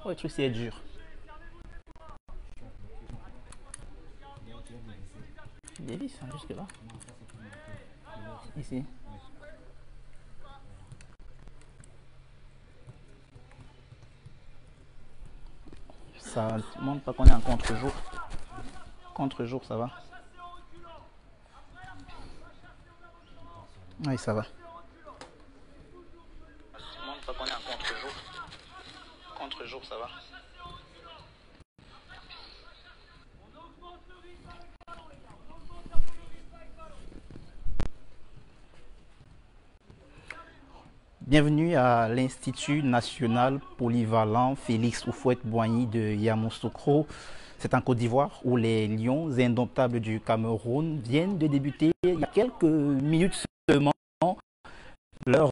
le truc c'est dur. Davis, hein, jusque là. Ici. Ça ne montre pas qu'on est en contre-jour. Contre-jour, ça va. Oui, ça va. Ça ne montre pas qu'on est en contre-jour. Contre-jour, ça va. Bienvenue à l'Institut national polyvalent Félix Houphouët-Boigny de Yamoussoukro. C'est en Côte d'Ivoire où les Lions indomptables du Cameroun viennent de débuter il y a quelques minutes seulement leur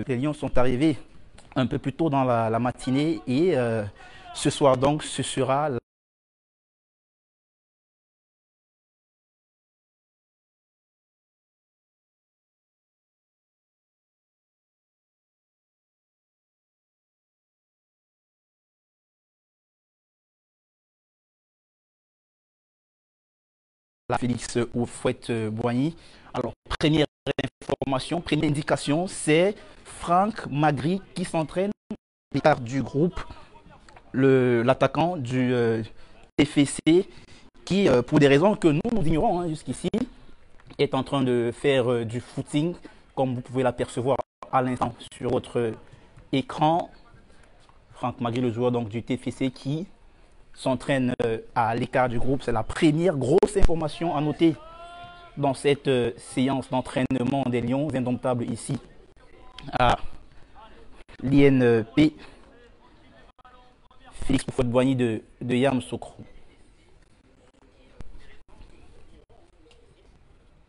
les Lions sont arrivés un peu plus tôt dans la matinée et ce soir donc ce sera la Félix Houphouët-Boigny. Alors, première information, première indication, c'est Franck Magri qui s'entraîne à l'écart du groupe, l'attaquant du TFC, qui, pour des raisons que nous ignorons jusqu'ici, est en train de faire du footing, comme vous pouvez l'apercevoir à l'instant sur votre écran. Franck Magri, le joueur donc, du TFC, qui s'entraîne à l'écart du groupe. C'est la première grosse information à noter dans cette séance d'entraînement des Lions indomptables ici à l'INP Félix Houphouët-Boigny de Yamoussoukro.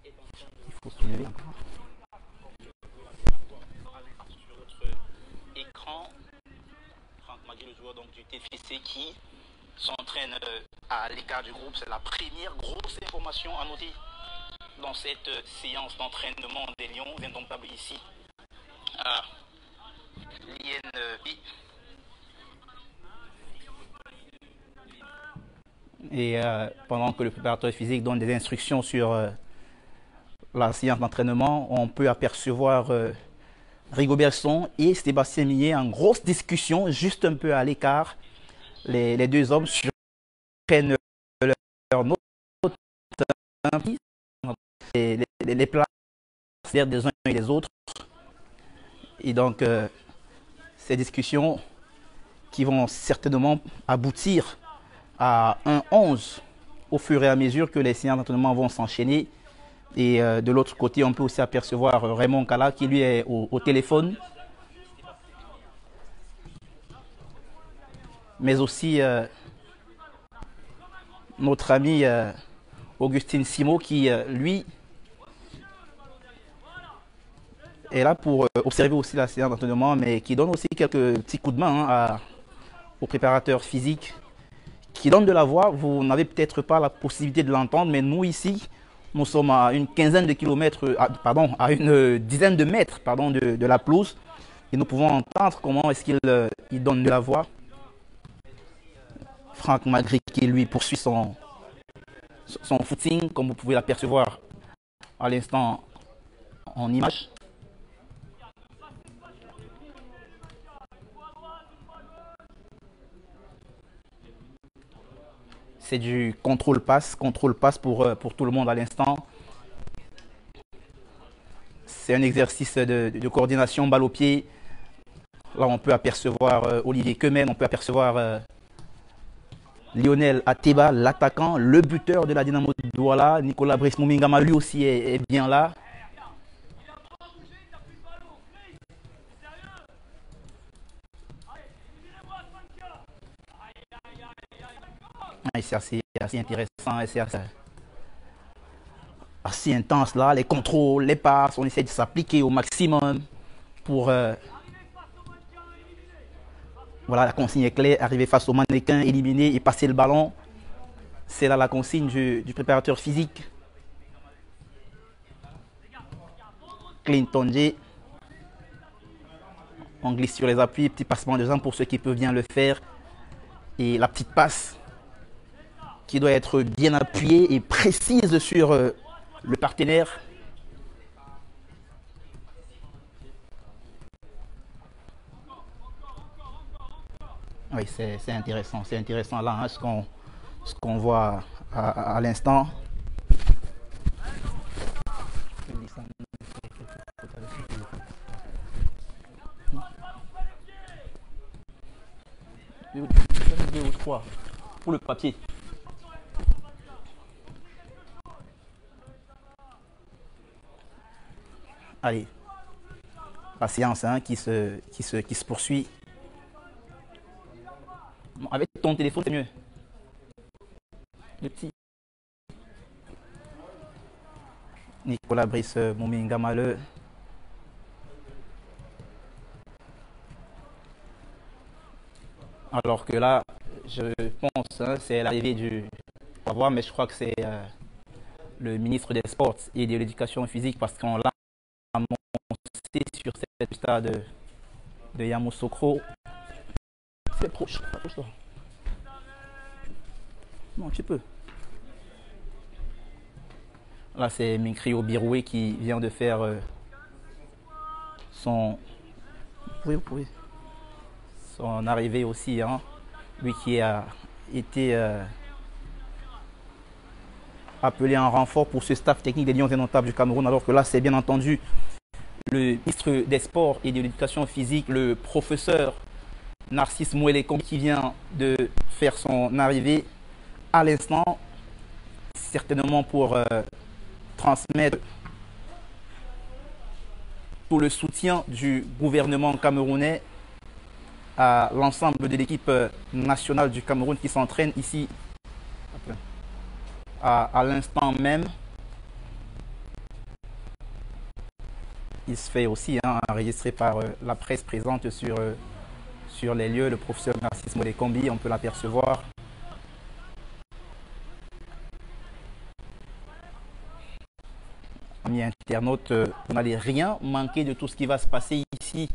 Il faut soulever encore. Sur votre écran, Franck Magri, le joueur donc, du TFC, qui s'entraîne à l'écart du groupe. C'est la première grosse information à noter dans cette séance d'entraînement des Lions indomptables ici à l'INP. Et pendant que le préparateur physique donne des instructions sur la séance d'entraînement, on peut apercevoir Rigobert Song et Sébastien Millet en grosse discussion, juste un peu à l'écart. Les deux hommes prennent leur note, les places des uns et des autres. Et donc, ces discussions qui vont certainement aboutir à un 11 au fur et à mesure que les séances d'entraînement vont s'enchaîner. Et de l'autre côté, on peut aussi apercevoir Raymond Kala qui lui est au téléphone. Mais aussi notre ami Augustine Simo qui, lui, est là pour observer aussi la séance d'entraînement, mais qui donne aussi quelques petits coups de main aux préparateurs physiques, qui donne de la voix. Vous n'avez peut-être pas la possibilité de l'entendre, mais nous ici, nous sommes à une quinzaine de kilomètres, à une dizaine de mètres de la pelouse, et nous pouvons entendre comment est-ce qu'il donne de la voix. Franck Magri qui lui poursuit son footing, comme vous pouvez l'apercevoir à l'instant en image. C'est du contrôle-passe pour tout le monde à l'instant. C'est un exercice de coordination balle au pied. Là, on peut apercevoir Olivier Kemen, on peut apercevoir Lionel Ateba, l'attaquant, le buteur de la Dynamo de Douala. Nicolas Brice Moumingama, lui aussi, est bien là. C'est assez intéressant et c'est assez intense là. Les contrôles, les passes, on essaie de s'appliquer au maximum pour... voilà, la consigne est claire, arriver face au mannequin, éliminer et passer le ballon. C'est là la consigne du préparateur physique. Clinton J. On glisse sur les appuis, petit passement de jambes pour ceux qui peuvent bien le faire. Et la petite passe qui doit être bien appuyée et précise sur le partenaire. Oui, c'est intéressant là, hein, ce qu'on voit à l'instant. Deux ou trois pour le papier. Allez, la séance hein, qui se poursuit. Avec ton téléphone, c'est mieux. Le petit. Nicolas Brice Mominga Maleux. Alors que là, je pense, hein, c'est l'arrivée du... On va voir, mais je crois que c'est le ministre des Sports et de l'Éducation physique parce qu'on l'a annoncé sur cette stade de Yamoussoukro. C'est proche, approche-toi. Non, tu peux. Là, c'est Minkrio Biroué qui vient de faire son... Vous pouvez. Son arrivée aussi, hein. Lui qui a été appelé en renfort pour ce staff technique des Lions Indomptables du Cameroun, alors que là, c'est bien entendu le ministre des Sports et de l'Éducation physique, le professeur Narcisse Mouelekon, qui vient de faire son arrivée à l'instant, certainement pour transmettre tout le soutien du gouvernement camerounais à l'ensemble de l'équipe nationale du Cameroun qui s'entraîne ici à l'instant même. Il se fait aussi enregistré par la presse présente sur les lieux. Le professeur Narcisse Molekombi, on peut l'apercevoir. Amis internautes, vous n'allez rien manquer de tout ce qui va se passer ici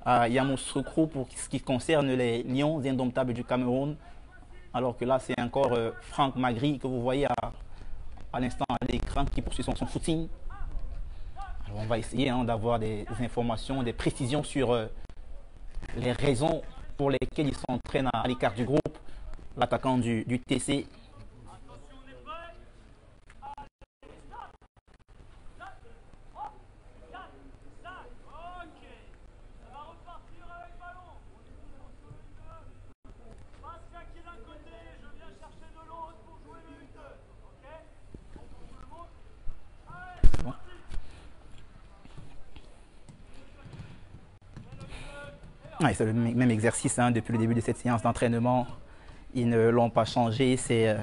à Yamoussoukro pour ce qui concerne les Lions Indomptables du Cameroun. Alors que là, c'est encore Franck Magri que vous voyez à l'instant à l'écran qui poursuit son footing. Alors, on va essayer d'avoir des informations, des précisions sur les raisons pour lesquelles il s'entraîne à l'écart du groupe. L'attaquant du TC. Ouais, c'est le même exercice depuis le début de cette séance d'entraînement. Ils ne l'ont pas changé. C'est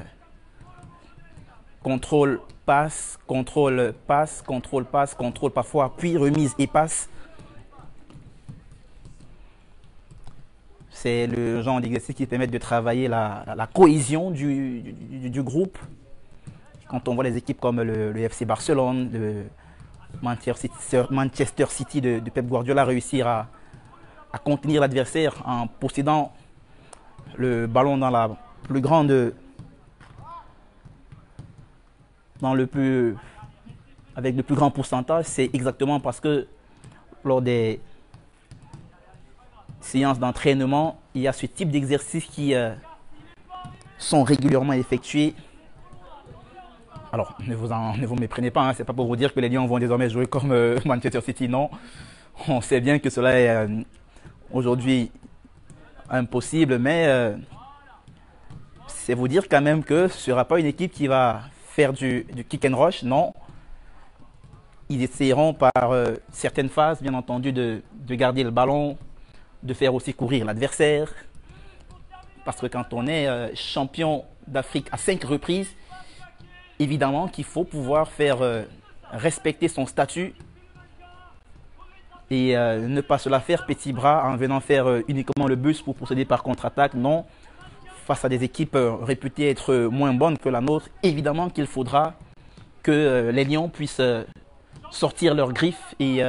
contrôle, passe, contrôle, passe, contrôle, passe, contrôle parfois, puis remise et passe. C'est le genre d'exercice qui permet de travailler la cohésion du groupe. Quand on voit les équipes comme le FC Barcelone, le Manchester City de Pep Guardiola réussir à contenir l'adversaire en possédant le ballon dans la plus grande, avec le plus grand pourcentage, c'est exactement parce que lors des séances d'entraînement, il y a ce type d'exercices qui sont régulièrement effectués. Alors, ne vous méprenez pas, c'est pas pour vous dire que les Lions vont désormais jouer comme Manchester City, non. On sait bien que cela est aujourd'hui impossible, mais c'est vous dire quand même que ce ne sera pas une équipe qui va faire du kick and rush, non. Ils essaieront par certaines phases, bien entendu, de garder le ballon, de faire aussi courir l'adversaire. Parce que quand on est champion d'Afrique à 5 reprises, évidemment qu'il faut pouvoir faire respecter son statut et ne pas se la faire petit bras en venant faire uniquement le bus pour procéder par contre-attaque. Non, face à des équipes réputées être moins bonnes que la nôtre, évidemment qu'il faudra que les Lions puissent sortir leurs griffes et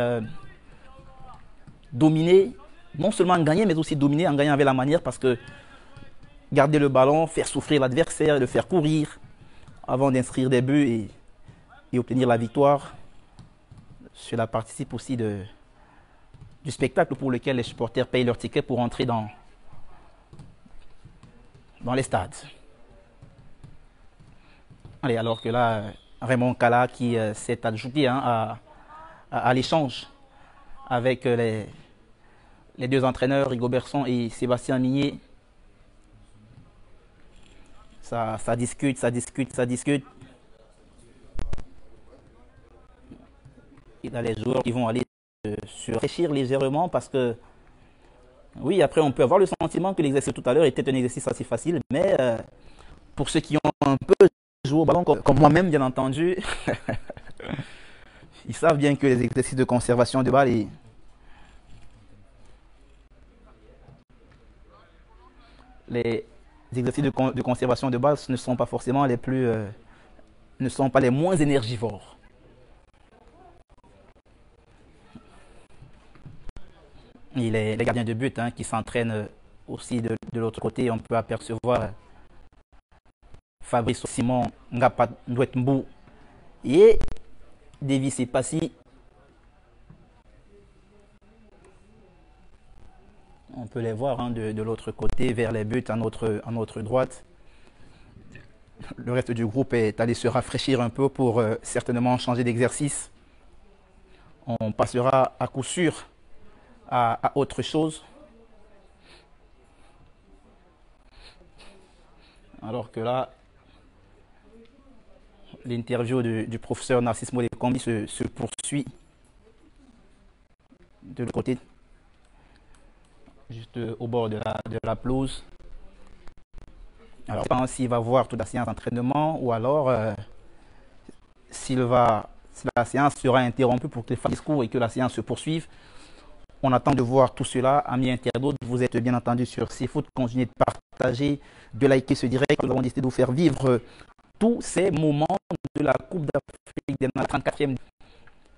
dominer, non seulement gagner, mais aussi dominer en gagnant avec la manière, parce que garder le ballon, faire souffrir l'adversaire, le faire courir avant d'inscrire des buts et obtenir la victoire, cela participe aussi du spectacle pour lequel les supporters payent leur ticket pour entrer dans les stades. Allez, alors que là, Raymond Kala qui s'est ajouté à l'échange avec les deux entraîneurs, Rigobertson et Sébastien Migné. Ça discute, ça discute, ça discute. Il y a les joueurs qui vont aller se réfléchir légèrement parce que, oui, après on peut avoir le sentiment que l'exercice tout à l'heure était un exercice assez facile, mais pour ceux qui ont un peu joué au ballon, comme moi-même bien entendu, ils savent bien que les exercices de conservation de balle et les exercices de conservation de balle ne sont pas forcément les plus, ne sont pas les moins énergivores. Et les gardiens de but qui s'entraînent aussi de l'autre côté, on peut apercevoir Fabrice Simon Ngapa Ndouetmbou et Davis et Passy. On peut les voir de l'autre côté, vers les buts, à notre droite. Le reste du groupe est allé se rafraîchir un peu pour certainement changer d'exercice. On passera à coup sûr à autre chose. Alors que là, l'interview du professeur Narcisse Modekombi se poursuit de l'autre côté, juste au bord de la pelouse. Alors, je pense s'il va voir toute la séance d'entraînement ou alors si la séance sera interrompue pour qu'il fasse discours et que la séance se poursuive. On attend de voir tout cela. Amis internautes, vous êtes bien entendu sur CFoot. Continuez de partager, de liker ce direct. Nous avons décidé de vous faire vivre tous ces moments de la Coupe d'Afrique des Nations 34e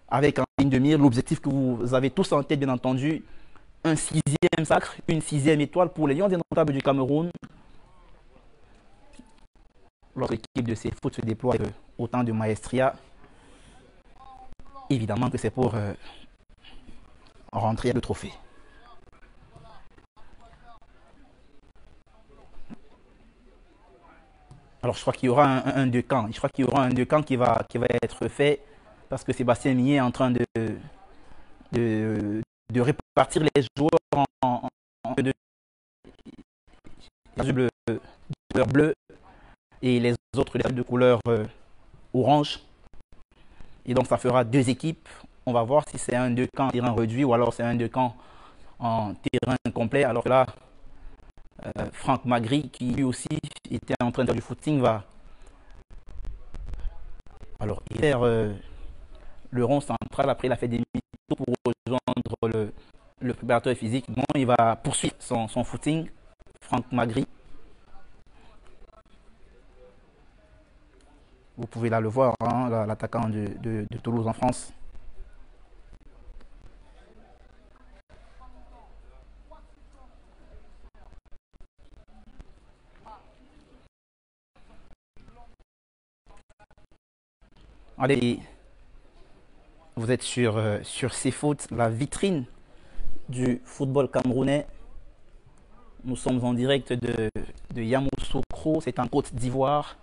avec en ligne de mire l'objectif que vous avez tous en tête, bien entendu. Un 6e sacre, une 6e étoile pour les Lions indomptables du Cameroun. Lorsque l'équipe de CFoot se déploie avec autant de maestria, évidemment que c'est pour rentrer le trophée. Alors je crois qu'il y aura un deux camps. Je crois qu'il y aura un deux camps qui va être fait parce que Sébastien Migné est en train de répartir les joueurs en de couleur bleue et les autres de couleur orange. Et donc ça fera deux équipes. On va voir si c'est un deux camps en terrain réduit ou alors c'est un deux camps en terrain complet. Alors que là, Franck Magri, qui lui aussi était en train de faire du footing, va alors il faire le rond central. Après, il a fait des demi-tours pour rejoindre le préparateur physique. Bon, il va poursuivre son footing, Franck Magri. Vous pouvez là le voir, l'attaquant de Toulouse en France. Allez, vous êtes sur CFoot, la vitrine du football camerounais. Nous sommes en direct de Yamoussoukro, c'est en Côte d'Ivoire.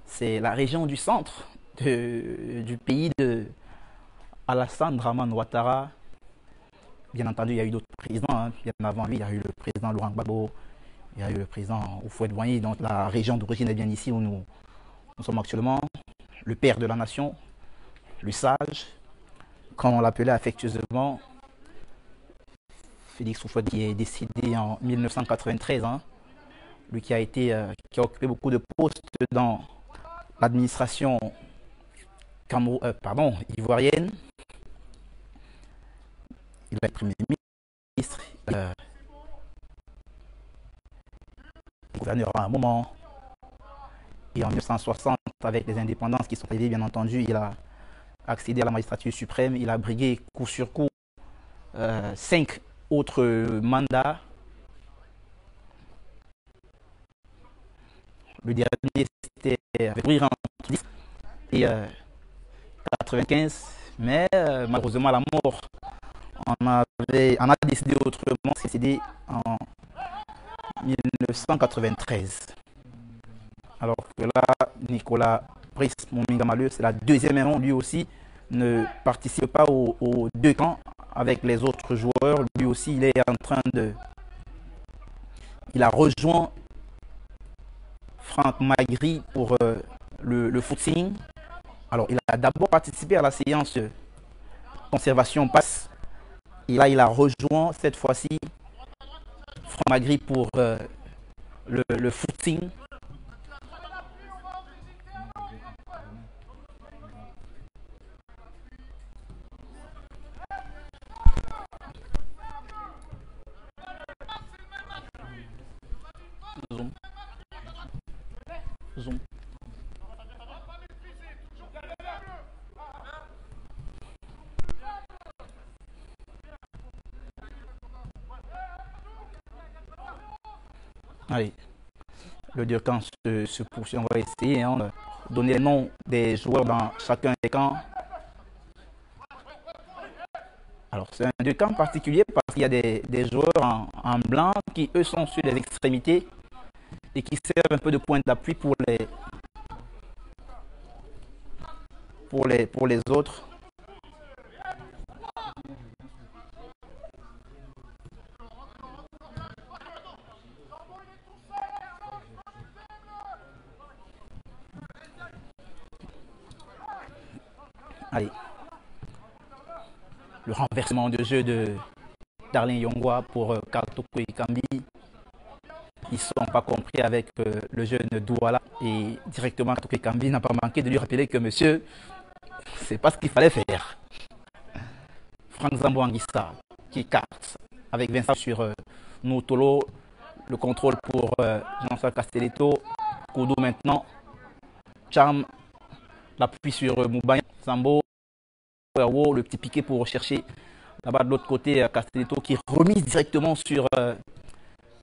C'est la région du centre du pays de Alassane Dramane Ouattara. Bien entendu, il y a eu d'autres présidents. Bien avant lui, il y a eu le président Laurent Gbagbo, il y a eu le président Houphouët-Boigny. Donc la région d'origine est bien ici où nous sommes actuellement. Le père de la nation, le sage, comme on l'appelait affectueusement, Félix Houphouët, qui est décédé en 1993. Lui qui a occupé beaucoup de postes dans l'administration ivoirienne. Il va être Premier ministre, gouverneur à un moment. Et en 1960, avec les indépendances qui sont arrivées, bien entendu, il a accéder à la magistrature suprême. Il a brigué coup sur coup 5 autres mandats. Le dernier, c'était avec en 10 et 95. Mais malheureusement, la mort on a décidé autrement. C'est décidé en 1993. Alors que là, Nicolas Brice Mominga-Maleu, c'est la deuxième erreur. Lui aussi ne participe pas aux deux camps avec les autres joueurs. Lui aussi, il est en train de... Il a rejoint Franck Magri pour le footing. Alors, il a d'abord participé à la séance conservation passe. Et là, il a rejoint cette fois-ci Franck Magri pour le footing. Zoom. Zoom. Allez, le deux camps se poursuit. On va essayer de donner les noms des joueurs dans chacun des camps. Alors, c'est un deux camps particulier parce qu'il y a des joueurs en blanc qui, eux, sont sur les extrémités et qui servent un peu de point d'appui pour les autres. Allez. Le renversement de jeu de Darlin Yongwa pour Kartoko et Kambi. Ils ne sont pas compris avec le jeune Douala. Et directement, Kartoko et Kambi n'a pas manqué de lui rappeler que monsieur, c'est pas ce qu'il fallait faire. Franck Zambo Anguissa qui écarte avec Vincent sur Notolo. Le contrôle pour Jean-François Castelletto. Koudou maintenant. Cham. L'appui sur Moubaye. Zambo. Le petit piqué pour rechercher là-bas de l'autre côté Castelletto qui remise directement sur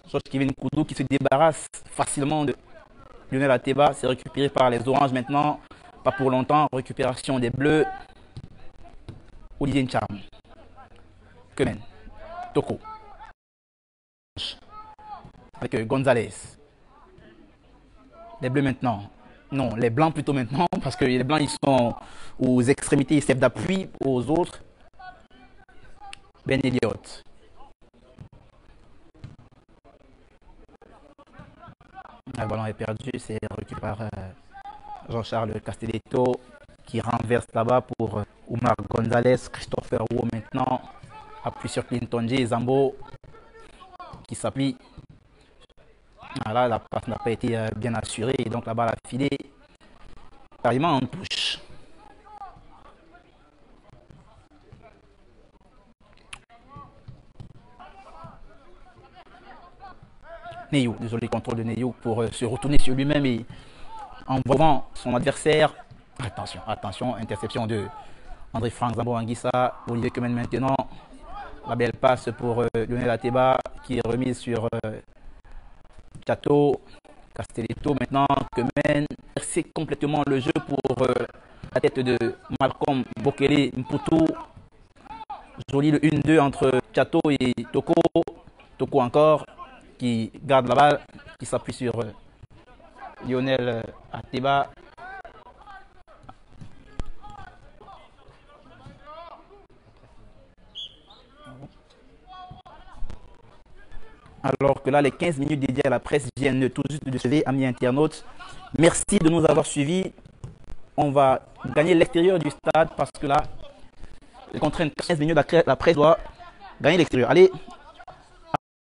Georges Kevin Koudou qui se débarrasse facilement de Lionel Ateba. C'est récupéré par les oranges maintenant. Pas pour longtemps. Récupération des bleus. Olivier Ncham. Kemen. Toko. Avec Gonzalez. Les bleus maintenant. Non, les blancs plutôt maintenant, parce que les blancs, ils sont aux extrémités, ils servent d'appui aux autres. Ben Elliott. Le ballon est perdu, c'est récupéré par Jean-Charles Castelletto qui renverse là-bas pour Oumar Gonzalez, Christopher Wu maintenant. Appui sur Clinton J. Zambo qui s'appuie. Là, la passe n'a pas été bien assurée et donc la balle a filé carrément en touche. Neyou, désolé, contrôle de Neyou pour se retourner sur lui-même et en voyant son adversaire. Attention, attention, interception de André Franck Zambo Anguissa. Olivier Kemen maintenant. La belle passe pour Lionel Ateba qui est remise sur Chateau. Castelletto maintenant, Kemen percé complètement le jeu pour la tête de Malcolm Bokele Mputu. Joli le 1-2 entre Chateau et Toko. Toko encore qui garde la balle, qui s'appuie sur Lionel Ateba. Alors que là, les 15 minutes dédiées à la presse viennent tout juste de se lever, amis internautes. Merci de nous avoir suivis. On va gagner l'extérieur du stade parce que là, les contraintes 15 minutes, la presse doit gagner l'extérieur. Allez,